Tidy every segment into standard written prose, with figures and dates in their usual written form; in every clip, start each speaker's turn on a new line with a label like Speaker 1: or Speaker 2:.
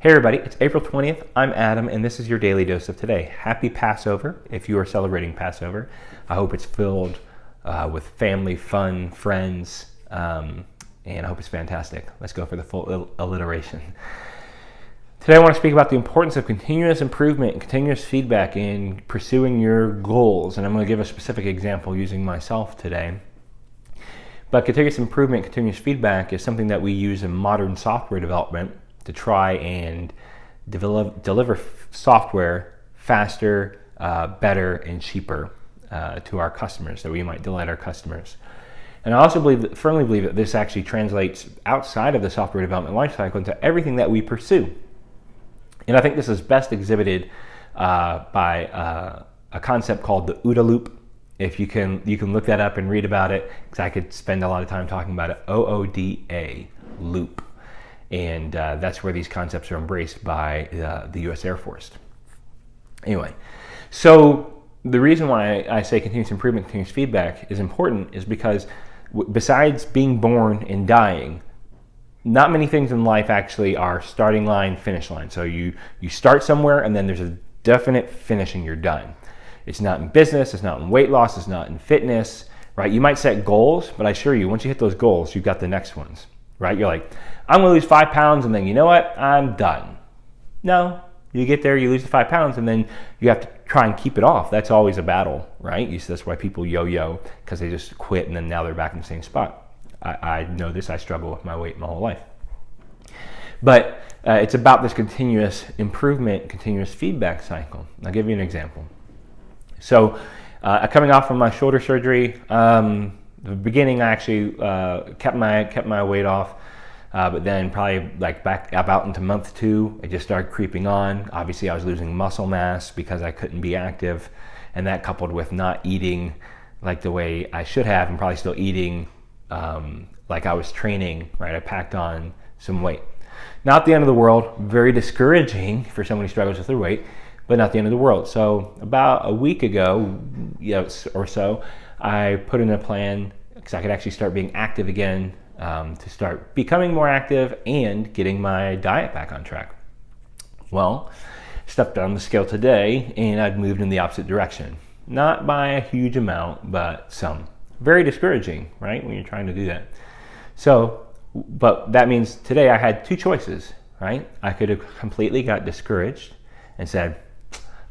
Speaker 1: Hey everybody, it's April 20th. I'm Adam, and this is your Daily Dose of Today. Happy Passover, if you are celebrating Passover. I hope it's filled with family, fun, friends, and I hope it's fantastic. Let's go for the full alliteration. Today I want to speak about the importance of continuous improvement and continuous feedback in pursuing your goals, and I'm going to give a specific example using myself today. But continuous improvement, continuous feedback is something that we use in modern software development to try and deliver software faster, better, and cheaper to our customers, that we might delight our customers. And I also firmly believe that this actually translates outside of the software development lifecycle into everything that we pursue. And I think this is best exhibited by a concept called the oodaloop. If you can look that up and read about it, because I could spend a lot of time talking about it. OODA, loop. And that's where these concepts are embraced by the U.S. Air Force. Anyway, so the reason why I say continuous improvement, continuous feedback is important is because besides being born and dying, not many things in life actually are starting line, finish line. So you start somewhere and then there's a definite finish and you're done. It's not in business, it's not in weight loss, it's not in fitness, right? You might set goals, but I assure you, once you hit those goals, you've got the next ones, right? You're like, I'm gonna lose 5 pounds and then you know what? I'm done. No, you get there, you lose the 5 pounds and then you have to try and keep it off. That's always a battle, right? That's why people yo-yo, because they just quit and then now they're back in the same spot. I know this, I struggle with my weight my whole life. But it's about this continuous improvement, continuous feedback cycle. I'll give you an example. So coming off from my shoulder surgery, the beginning I actually kept my weight off, but then probably like back about into month 2, it just started creeping on. Obviously I was losing muscle mass because I couldn't be active, and that coupled with not eating like the way I should have, and probably still eating like I was training, right? I packed on some weight. Not the end of the world, very discouraging for someone who struggles with their weight, but not the end of the world. So about a week ago, or so, I put in a plan because I could actually start being active again, to start becoming more active and getting my diet back on track. Well, stepped on the scale today and I'd moved in the opposite direction. Not by a huge amount, but some. Very discouraging, right, when you're trying to do that. So, but that means today I had 2 choices, right? I could have completely got discouraged and said,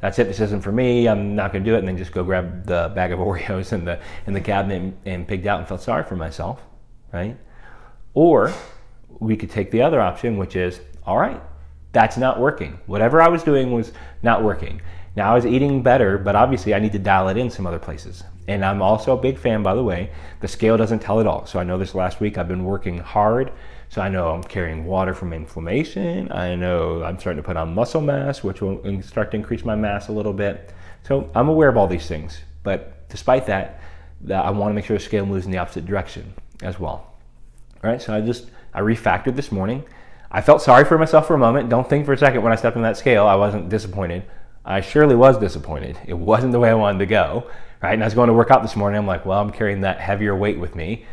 Speaker 1: that's it, this isn't for me, I'm not gonna do it, and then just go grab the bag of Oreos in the cabinet and pigged out and felt sorry for myself, right? Or we could take the other option, which is, all right, that's not working. Whatever I was doing was not working. Now I was eating better, but obviously I need to dial it in some other places. And I'm also a big fan, by the way, the scale doesn't tell it all. So I know this last week I've been working hard. So I know I'm carrying water from inflammation. I know I'm starting to put on muscle mass, which will start to increase my mass a little bit. So I'm aware of all these things. But despite that, I want to make sure the scale moves in the opposite direction as well. All right, so I refactored this morning. I felt sorry for myself for a moment. Don't think for a second when I stepped on that scale, I wasn't disappointed. I surely was disappointed. It wasn't the way I wanted to go, right? And I was going to work out this morning. I'm like, well, I'm carrying that heavier weight with me.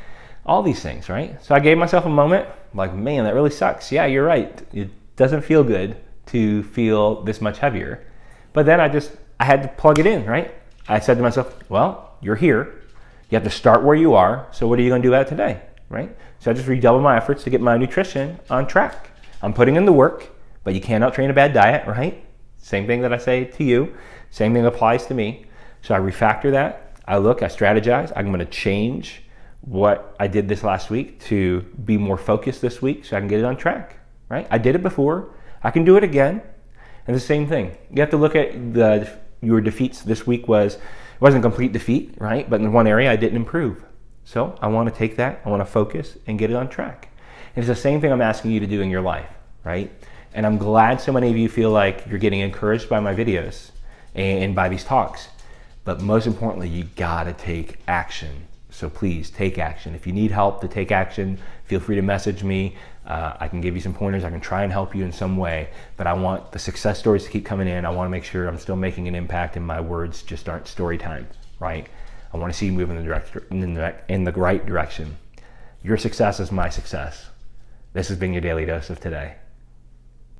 Speaker 1: All these things, right? So I gave myself a moment. I'm like, man, that really sucks. Yeah, you're right. It doesn't feel good to feel this much heavier. But then I had to plug it in, right? I said to myself, well, you're here. You have to start where you are. So what are you going to do about it today, right? So I just redoubled my efforts to get my nutrition on track. I'm putting in the work, but you can't out-train a bad diet, right? Same thing that I say to you, same thing applies to me. So I refactor that, I strategize, I'm gonna change what I did this last week to be more focused this week so I can get it on track, right? I did it before, I can do it again. And the same thing, you have to look at your defeats. This week wasn't a complete defeat, right? But in one area I didn't improve. So I wanna take that, I wanna focus and get it on track. And it's the same thing I'm asking you to do in your life, right? And I'm glad so many of you feel like you're getting encouraged by my videos and by these talks. But most importantly, you gotta take action. So please take action. If you need help to take action, feel free to message me. I can give you some pointers. I can try and help you in some way. But I want the success stories to keep coming in. I wanna make sure I'm still making an impact and my words just aren't story time, right? I wanna see you move in the right direction. Your success is my success. This has been your Daily Dose of Today.